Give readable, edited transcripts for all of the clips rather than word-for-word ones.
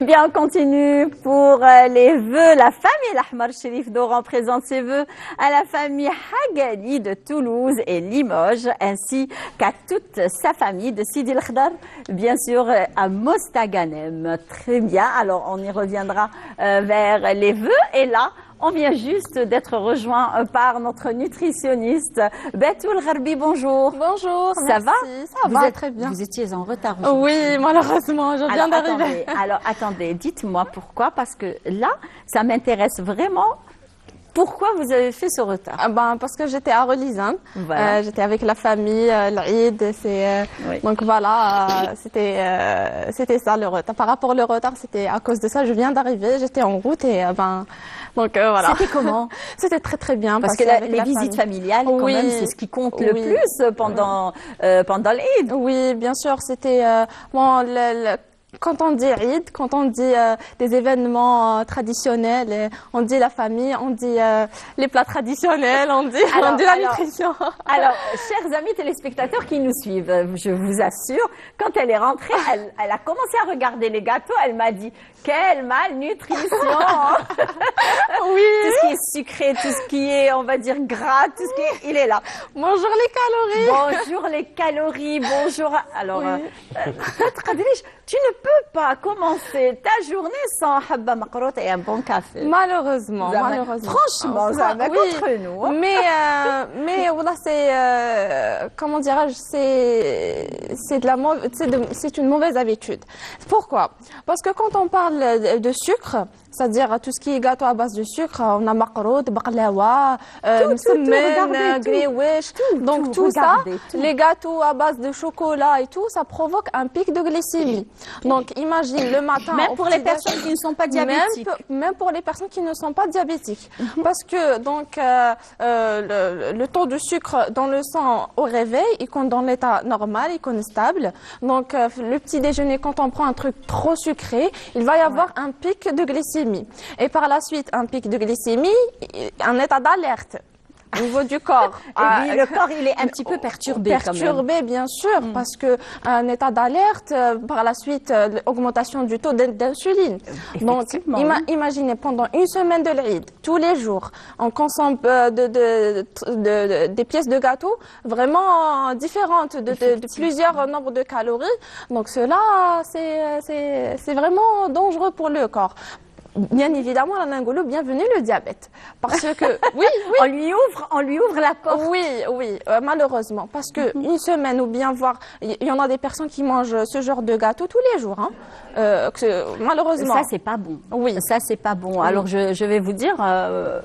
Bien, on continue pour les vœux. La famille L'Ahmar Chérif d'Oran présente ses vœux à la famille Hagali de Toulouse et Limoges, ainsi qu'à toute sa famille de Sidi El Khdar, bien sûr à Mostaganem. Très bien, alors on y reviendra vers les vœux. Et là, on vient juste d'être rejoint par notre nutritionniste Betoul Gharbi. Bonjour. Bonjour, ça merci. va? Ça va très bien. Vous étiez en retard. Oui, malheureusement, je viens d'arriver. Alors attendez, dites-moi pourquoi, parce que là, ça m'intéresse vraiment. Pourquoi vous avez fait ce retard? Parce que j'étais à Relizane, voilà. J'étais avec la famille, l'Aïd, oui. Donc voilà, c'était ça le retard. Par rapport au retard, c'était à cause de ça, je viens d'arriver, j'étais en route et donc voilà. C'était comment? C'était très très bien. Parce que les visites familiales, quand même, c'est ce qui compte le plus pendant l'Aïd. Oui, bien sûr, c'était quand on dit Eid, quand on dit des événements traditionnels, on dit la famille, on dit les plats traditionnels, on dit la nutrition. Alors, chers amis téléspectateurs qui nous suivent, je vous assure, quand elle est rentrée, elle a commencé à regarder les gâteaux, elle m'a dit « Quelle malnutrition !» Oui. Tout ce qui est sucré, tout ce qui est, on va dire, gras, tout ce qui est, il est là. Bonjour les calories. Bonjour les calories, bonjour. Alors, oui. tu ne peux pas commencer ta journée sans habba makrot et un bon café. Malheureusement. Franchement, ça va contre nous. Hein. Mais voilà, c'est comment dirais-je, c'est une mauvaise habitude. Pourquoi? Parce que quand on parle de sucre, c'est-à-dire tout ce qui est gâteau à base de sucre, on a macarotte, baklawa, msemen, greenwich, donc tout ça, les gâteaux à base de chocolat et tout, ça provoque un pic de glycémie. Donc imagine le matin. Même pour les personnes qui ne sont pas diabétiques. Même pour les personnes qui ne sont pas diabétiques. Parce que donc le taux de sucre dans le sang au réveil, il compte dans l'état normal, il compte stable. Donc le petit déjeuner, quand on prend un truc trop sucré, il va y avoir un pic de glycémie. Et par la suite, un pic de glycémie, un état d'alerte au niveau du corps. Oui, le corps, il est un petit peu perturbé quand même. Bien sûr, parce que un état d'alerte, par la suite, augmentation du taux d'insuline. Donc, imaginez, pendant une semaine de l'Eid, tous les jours, on consomme des pièces de gâteau vraiment différentes, de plusieurs nombres de calories. Donc, cela, c'est vraiment dangereux pour le corps. Bien évidemment, la Nangolo, bienvenue le diabète. Parce que, oui. On lui ouvre la porte. Oui, malheureusement. Parce que une semaine ou bien voir, il y en a des personnes qui mangent ce genre de gâteau tous les jours, hein. Malheureusement. Ça, c'est pas bon. Oui. Ça, c'est pas bon. Alors, je vais vous dire,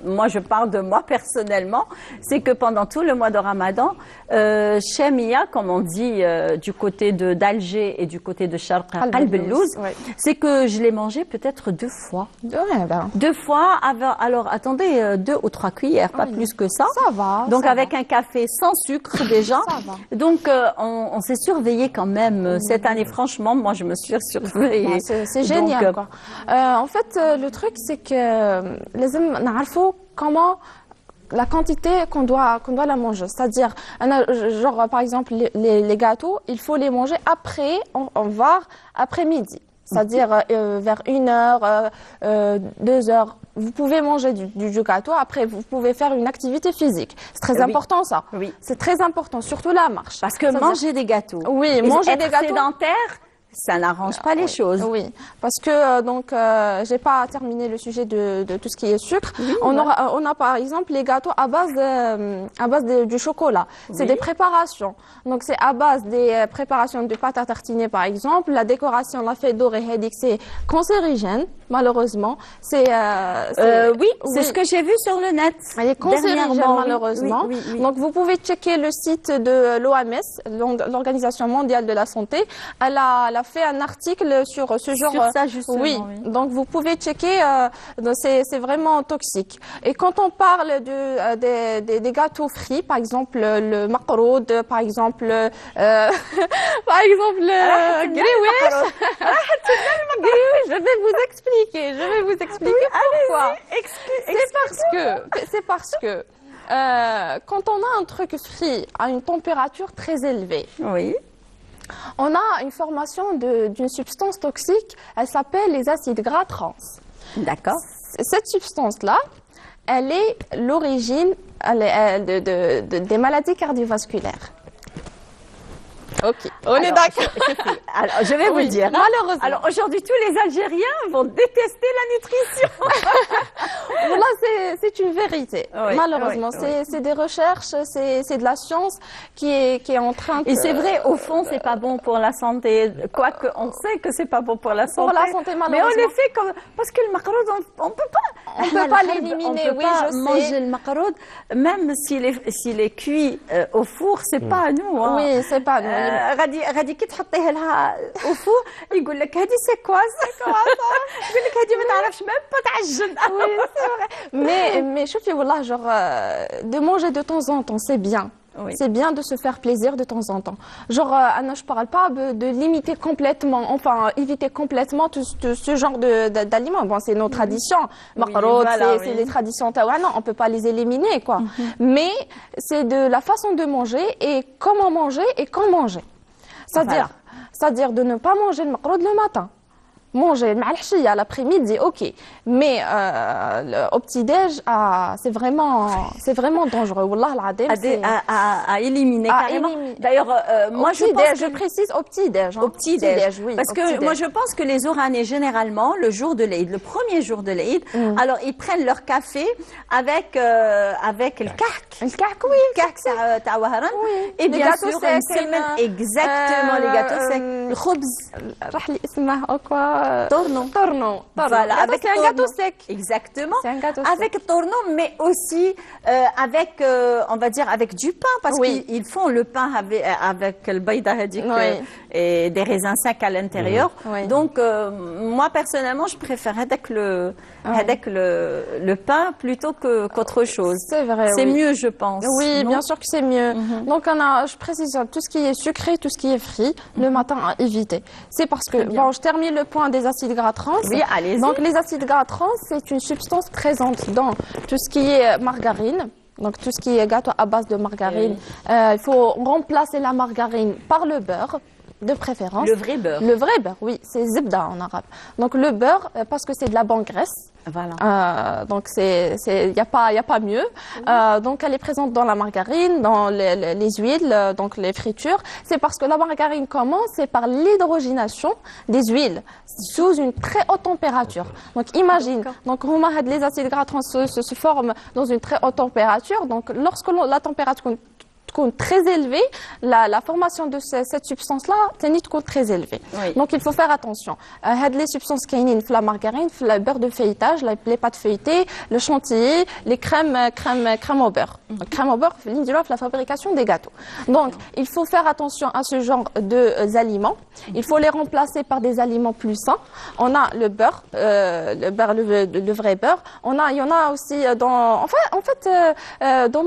moi, je parle de moi personnellement, c'est que pendant tout le mois de Ramadan, chez Mia, comme on dit, du côté d'Alger et du côté de Sharq al-Bellouz, c'est que je l'ai mangé peut-être 2 fois. 2 fois, alors attendez, 2 ou 3 cuillères, pas plus que ça. Ça va. Donc avec un café sans sucre déjà. Ça va. Donc on s'est surveillé quand même cette année. Franchement, moi je me suis surveillée. C'est génial, quoi. En fait, le truc c'est que les hommes n'arrivent comment la quantité qu'on doit la manger. C'est-à-dire, genre par exemple les gâteaux, il faut les manger après midi. C'est-à-dire vers 1h, 2h, vous pouvez manger du gâteau. Après, vous pouvez faire une activité physique. C'est très important ça. Oui. C'est très important, surtout la marche. Parce que manger des gâteaux. Oui, manger des gâteaux. Sédentaire, ça n'arrange pas les choses. Oui, parce que donc j'ai pas terminé le sujet de tout ce qui est sucre. Oui, on a par exemple les gâteaux à base du chocolat. C'est des préparations. Donc c'est à base des préparations de pâte à tartiner par exemple. La décoration, la fête dorée, c'est cancérigène. Malheureusement, c'est ce que j'ai vu sur le net. Elle est cancérigène malheureusement. Oui. Donc vous pouvez checker le site de l'OMS, l'Organisation mondiale de la santé. Elle a fait un article sur ce genre. Sur ça justement. Oui. Donc vous pouvez checker. C'est vraiment toxique. Et quand on parle des gâteaux frits, par exemple le macaroud, par exemple greenwich. Je vais vous expliquer pourquoi. C'est parce que quand on a un truc frit à une température très élevée, On a une formation d'une substance toxique, elle s'appelle les acides gras trans. D'accord. Cette substance-là, elle est l'origine des maladies cardiovasculaires. Ok, on est d'accord. Alors, je vais vous le dire. Malheureusement. Alors, aujourd'hui, tous les Algériens vont détester la nutrition. Voilà, c'est une vérité. Oui, Malheureusement, oui, oui. c'est des recherches, c'est de la science qui est en train de... Et c'est vrai, au fond, c'est pas bon pour la santé. Quoique, on sait que c'est pas bon pour la santé. Pour la santé, Mais on malheureusement. le fait comme... Parce que le macaroud, on peut pas... On peut pas l'éliminer, On peut oui, pas je sais. manger le macaroud, même s'il est cuit au four, c'est pas à nous. Hein. Oui, c'est pas nous. غادي كي تحطيه لها au four يقول لك هذه سي كوا يقول لك هذه ما تعرفش même pas تعجن. Oui, c'est vrai. Mais شوفي والله, genre, de manger de temps en temps, c'est bien. Oui. C'est bien de se faire plaisir de temps en temps. Genre, Anna, je parle pas de limiter complètement, enfin, éviter complètement tout ce genre d'aliments. Bon, c'est nos traditions. Macaroud, c'est les traditions taouana, on peut pas les éliminer, quoi. Mais c'est de la façon de manger et comment manger et quand manger. C'est-à-dire de ne pas manger le macaroud le matin. Manger مع الحشية l'après-midi, ok. Mais au petit-déj, c'est vraiment dangereux. Wallah al-Adim, À éliminer carrément. D'ailleurs, moi je pense je précise au petit-déj. Au petit-déj, oui. Parce que moi je pense que les Oranais, généralement, le jour de l'Eid, le premier jour de l'Eid, alors ils prennent leur café avec le kahk. Le kahk, oui. Le kahk تاع وهران. Et bien sûr, une semaine, exactement, les gâteaux secs. Le khobz. راح لي اسمه او quoi. Tournon. Voilà, avec c'est un gâteau sec. Exactement. C'est un gâteau sec. Avec tournon, mais aussi avec, on va dire, avec du pain, parce qu'ils font le pain avec le baïda hadik et des raisins secs à l'intérieur. Oui. Donc, moi, personnellement, je préfère avec le pain plutôt qu'autre chose. C'est vrai, C'est mieux, je pense. Oui, non? bien sûr que c'est mieux. Donc, je précise, tout ce qui est sucré, tout ce qui est frit, le matin à éviter. C'est parce que, bon, je termine le point des acides gras trans. Oui, allez-y. Donc, les acides gras trans, c'est une substance présente dans tout ce qui est margarine. Donc, tout ce qui est gâteau à base de margarine. Il faut remplacer la margarine par le beurre, de préférence. Le vrai beurre. Le vrai beurre, oui. C'est zibda en arabe. Donc, le beurre, parce que c'est de la bonne graisse. Voilà. Donc, y a pas mieux. Donc, elle est présente dans la margarine, dans les huiles, donc les fritures. C'est parce que la margarine commence, c'est par l'hydrogénation des huiles sous une très haute température. Donc, imagine. Donc, les acides gras trans se forment dans une très haute température. Donc, lorsque la température très élevée, la formation de cette substance-là est très élevée. Oui. Donc, il faut faire attention. Les substances qui sont la margarine, le beurre de feuilletage, les pâtes feuilletées, le chantilly, les crèmes au beurre. Crème au beurre, la fabrication des gâteaux. Donc, il faut faire attention à ce genre d'aliments. Il faut les remplacer par des aliments plus sains. On a le beurre, le vrai beurre. Il y en a aussi dans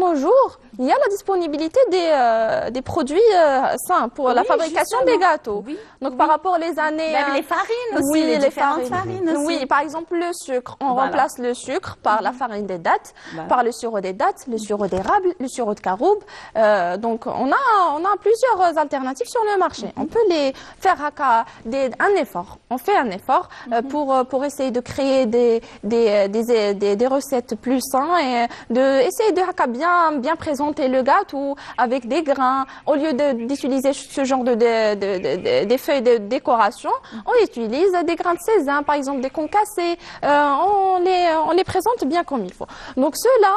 nos jours, il y a la disponibilité des produits sains pour la fabrication des gâteaux. Oui. Donc, par rapport aux années... Même les farines aussi, oui, les différentes farines aussi. Oui, par exemple, le sucre. On remplace le sucre par la farine des dattes, par le sirop des dattes, le sirop d'érable, le sirop de caroube. Donc, on a plusieurs alternatives sur le marché. On peut les faire un effort. On fait un effort pour essayer de créer des recettes plus saines et essayer de bien présenter le gâteau avec des grains. Au lieu d'utiliser ce genre des feuilles de décoration, on utilise des grains de sésame, par exemple des concassés. On les présente bien comme il faut. Donc cela,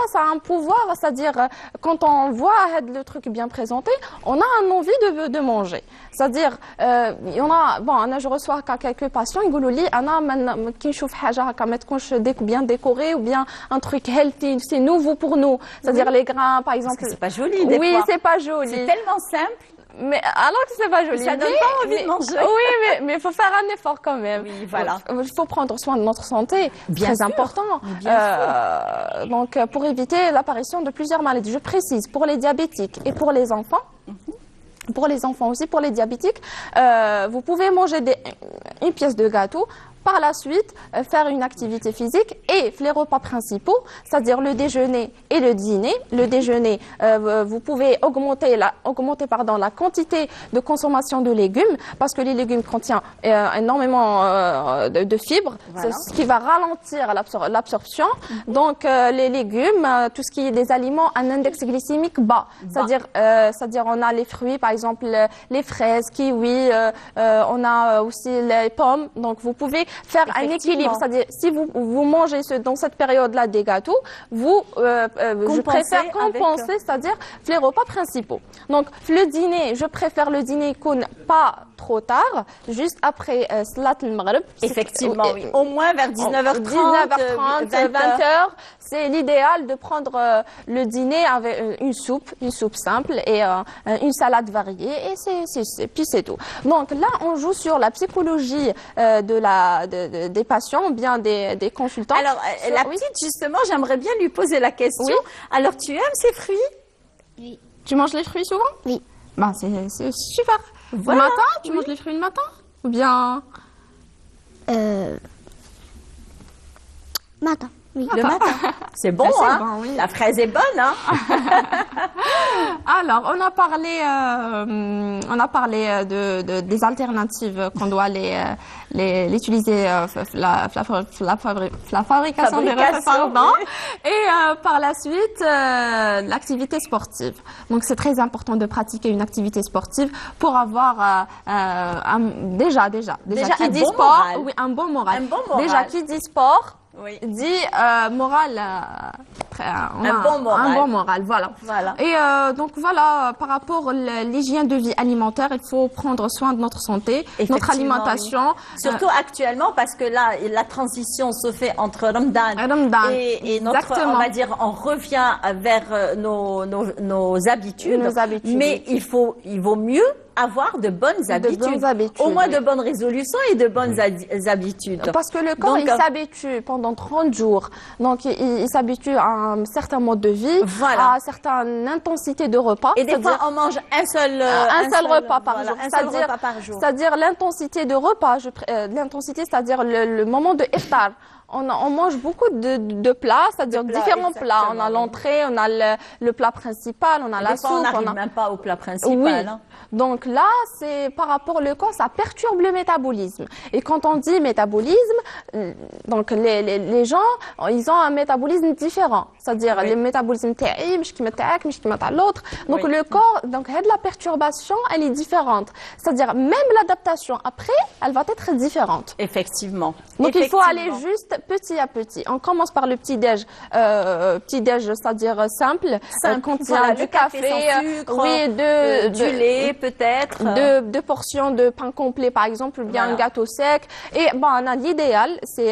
ça a un pouvoir, c'est-à-dire quand on voit le truc bien présenté, on a un envie de manger. C'est-à-dire, il y en a, je reçois quelques patients, ils disent لي أنا كي نشوف حاجة هكا ما تكونش bien décorée ou bien un truc healthy, c'est nouveau pour nous. C'est-à-dire les grains, par exemple. C'est pas joli, des fois. Oui, c'est pas joli. C'est tellement simple. Mais alors que c'est pas joli. Ça donne pas envie de manger. Oui, mais il faut faire un effort quand même. Oui, voilà. Il faut prendre soin de notre santé, bien très sûr. important. Bien sûr. Donc, pour éviter l'apparition de plusieurs maladies. Je précise, pour les diabétiques et pour les enfants. Pour les enfants aussi, pour les diabétiques, vous pouvez manger une pièce de gâteau. Par la suite, faire une activité physique Et les repas principaux, c'est-à-dire le déjeuner et le dîner. Le déjeuner, vous pouvez augmenter la quantité de consommation de légumes parce que les légumes contiennent énormément de fibres, Voilà. ce qui va ralentir l'absorption. Donc les légumes, tout ce qui est des aliments, un index glycémique bas. C'est-à-dire on a les fruits, par exemple les fraises, kiwis, on a aussi les pommes. Donc vous pouvez faire un équilibre. C'est-à-dire si vous mangez dans cette période-là des gâteaux, je préfère compenser, c'est-à-dire les repas principaux. Donc le dîner, je préfère le dîner qu'on pas trop tard, juste après Salat al-Maghrib. Effectivement, oui. Au moins vers 19h30, 20h. C'est l'idéal de prendre le dîner avec une soupe simple et une salade variée et puis c'est tout. Donc là, on joue sur la psychologie des patients ou bien des consultants. Alors, la petite, justement, j'aimerais bien lui poser la question. Oui. Alors, tu aimes ces fruits? Oui. Tu manges les fruits souvent? Oui. Ben, c'est super. Voilà. Le matin, tu manges les fruits le matin? Ou bien... Matin. Oui. Le matin. C'est bon, C'est hein? bon, oui. La fraise est bonne, hein? Alors, on a parlé des alternatives qu'on doit l'utiliser la fabrication des repas, pardon. Oui. Et par la suite, l'activité sportive. Donc, c'est très important de pratiquer une activité sportive pour avoir déjà qui un dit bon sport, moral. oui, un bon moral. Un bon moral. Déjà qui dit sport. Oui. Dit moral, on a Un bon moral. un bon moral, voilà. Voilà. Et donc voilà, par rapport à l'hygiène de vie alimentaire, il faut prendre soin de notre santé, notre Effectivement, alimentation. oui. Surtout actuellement, parce que là, la transition se fait entre Ramadan et notre, exactement. on va dire, on revient vers nos habitudes. Nos habitudes. Mais il vaut mieux avoir de bonnes habitudes. Au moins oui. de bonnes résolutions et de bonnes habitudes. Parce que le corps, Donc, il s'habitue pendant 30 jours. Donc, il s'habitue à un certain mode de vie, Voilà. à une certaine intensité de repas. Et des fois, on mange un seul repas par voilà, jour. un seul repas par jour. C'est-à-dire l'intensité de repas, l'intensité, c'est-à-dire le moment de iftar. On mange beaucoup de plats, c'est-à-dire différents plats. On a l'entrée, on a le plat principal, on a la soupe. On n'arrive même pas au plat principal. Oui. Hein. Donc là, c'est par rapport au corps, ça perturbe le métabolisme. Et quand on dit métabolisme, donc les gens, ils ont un métabolisme différent. C'est-à-dire le métabolisme taï, مش كيما تاعك, مش كيما تاع l'autre. Donc le corps, donc la perturbation, elle est différente. C'est-à-dire même l'adaptation après, elle va être différente. Effectivement. Donc il faut aller juste petit à petit. On commence par le petit-déj, c'est-à-dire simple, contient voilà, du le café, sans sucre, oui, du lait peut-être. Deux portions de pain complet par exemple, ou bien Voilà. un gâteau sec. Et l'idéal, c'est,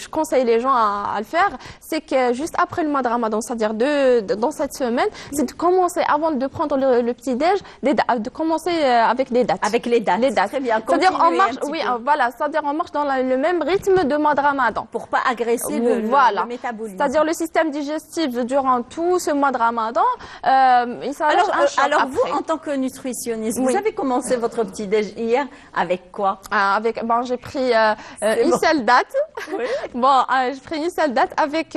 je conseille les gens à le faire, c'est que juste après le mois de Ramadan, c'est-à-dire dans cette semaine, c'est de commencer avant de prendre le petit-déj, de commencer avec des dates. Avec les dates. Les dates. Très bien. C'est-à-dire on Continuer marche, un petit oui, peu. voilà, c'est-à-dire on marche dans le même rythme de mois de Ramadan. Pour pas agresser Voilà. le métabolisme. C'est-à-dire le système digestif durant tout ce mois de Ramadan, il s'allège un choc Alors après. vous, en tant que nutritionniste, Oui. vous avez commencé votre petit-déj hier avec quoi? J'ai pris une seule date. Oui. J'ai pris une seule date avec,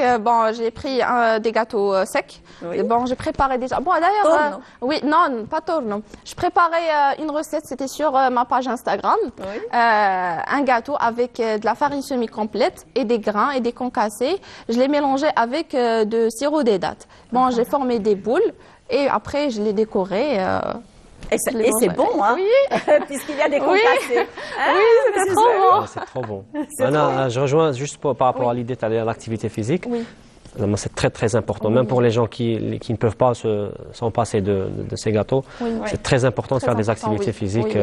j'ai pris des gâteaux secs. Oui. J'ai préparé déjà. D'ailleurs, oui, non, pas torno. Je préparais une recette, c'était sur ma page Instagram. Oui. Un gâteau avec de la farine semi-complète et des grains et des concassés. Je l'ai mélangé avec de sirop des dates. J'ai formé des boules et après je l'ai décoré. Et c'est bon, hein? Oui. Puisqu'il y a des concassés. Oui, c'était trop bon. Ah, c'est trop bon. Anna, je rejoins juste par rapport à l'idée de l'activité physique. Oui. C'est très très important, même pour les gens qui ne peuvent pas s'en passer de ces gâteaux. Oui. C'est très important de Très faire des important, activités oui. physiques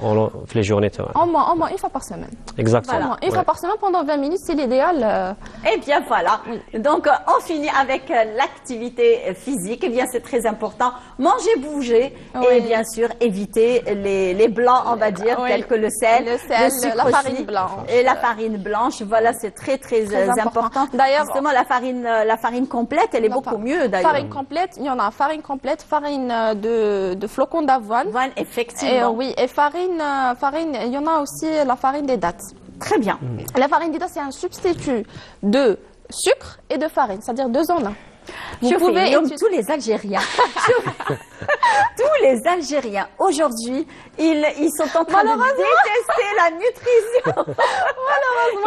Oui. les journées. Au moins une fois par semaine. Exactement. Voilà. Une fois par semaine pendant 20 minutes, c'est l'idéal. Eh bien voilà. Donc on finit avec l'activité physique. Eh bien c'est très important. Manger, bouger et bien sûr éviter les blancs, on va dire, tels que le sel, sucre la farine aussi, blanche. et la farine blanche. Voilà, c'est très important. D'ailleurs, justement la farine complète, elle est beaucoup mieux d'ailleurs. Farine complète, il y en a farine complète, farine de flocons d'avoine. Voilà, Et effectivement. et farine, il y en a aussi la farine des dattes. Très bien. La farine des dattes, c'est un substitut de sucre et de farine, c'est-à-dire 2 en 1. Vous Chauffez, pouvez Youm, utiliser- tous les Algériens, tous les Algériens aujourd'hui, ils sont en train de détester la nutrition.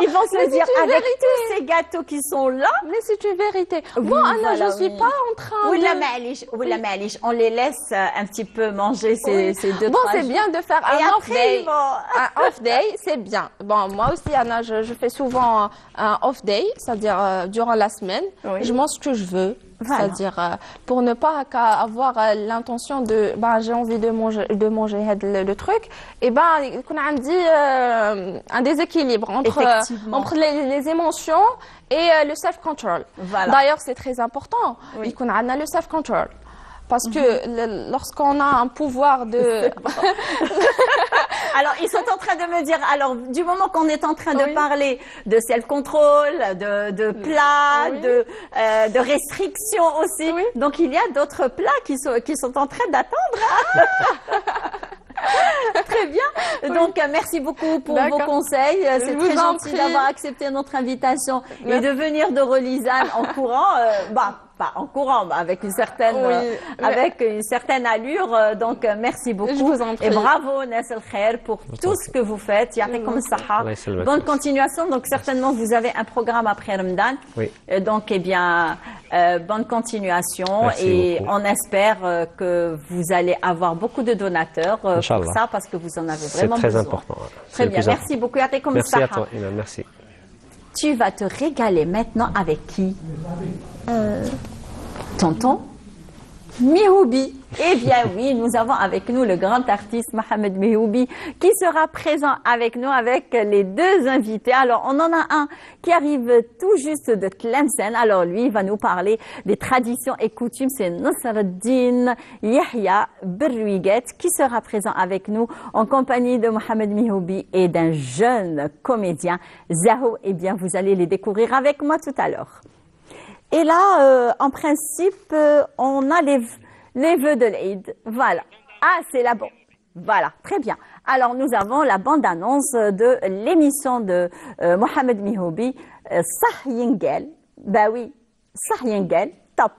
Ils vont se Mais dire c'est une avec vérité. tous ces gâteaux qui sont là. Mais c'est une vérité. Oui, Moi, Anna, voilà, je suis oui. pas en train Oula de... ma'alish, oula ma'alish, on les laisse un petit peu manger ces 2-3 Bon, c'est bien de faire Et un off après, day. ils vont- Un off day, c'est bien. Bon, moi aussi, Anna, je fais souvent un off day, c'est-à-dire durant la semaine, Oui. je mange ce que je veux. Voilà. C'est-à-dire pour ne pas avoir l'intention de, j'ai envie de manger le truc, et qu'on a dit un déséquilibre Effectivement. entre les émotions et le self-control. Voilà. D'ailleurs, c'est très important. Oui. Qu'on a le self-control. Parce que lorsqu'on a un pouvoir de... Alors, ils sont en train de me dire, alors, du moment qu'on est en train de Oui. parler de self-control, de plats, Oui. de restrictions aussi, Oui. donc il y a d'autres plats qui sont en train d'attendre. Très bien. Donc, merci beaucoup pour vos D'accord. conseils. C'est Je très vous en gentil prie. d'avoir accepté notre invitation et Merci. de venir de Relizane en courant. Pas en courant, avec une certaine, Oui. avec une certaine allure. Donc, merci beaucoup. Je vous en prie. Et bravo, Nas El Khair, pour tout ce que vous faites. Ya'tikum as-saha. Allah ysalmak. Bonne continuation. Donc, certainement, vous avez un programme après Ramadan. Oui. Donc, eh bien, bonne continuation. Merci et beaucoup. on espère que vous allez avoir beaucoup de donateurs pour Inch'Allah. ça, parce que vous en avez C'est vraiment très besoin. important. C'est Très le bien. plus Merci important. beaucoup. Ya'tikum Merci à as-saha. toi, Iman, merci. Tu vas te régaler maintenant avec qui Tonton Mihoubi. Eh bien oui, nous avons avec nous le grand artiste Mohamed Mihoubi qui sera présent avec nous avec les 2 invités. Alors, on en a un qui arrive tout juste de Tlemcen. Alors, lui, il va nous parler des traditions et coutumes. C'est Nasreddin Yahya Berruiguet qui sera présent avec nous en compagnie de Mohamed Mihoubi et d'un jeune comédien, Zaho. Eh bien, vous allez les découvrir avec moi tout à l'heure. Et là, en principe, on a les vœux de l'Eid. Voilà. Ah, c'est la bonne. Voilà, très bien. Alors, nous avons la bande-annonce de l'émission de Mohamed Mihoubi, Sah Yengel. Ben oui, Sah Yengel, top.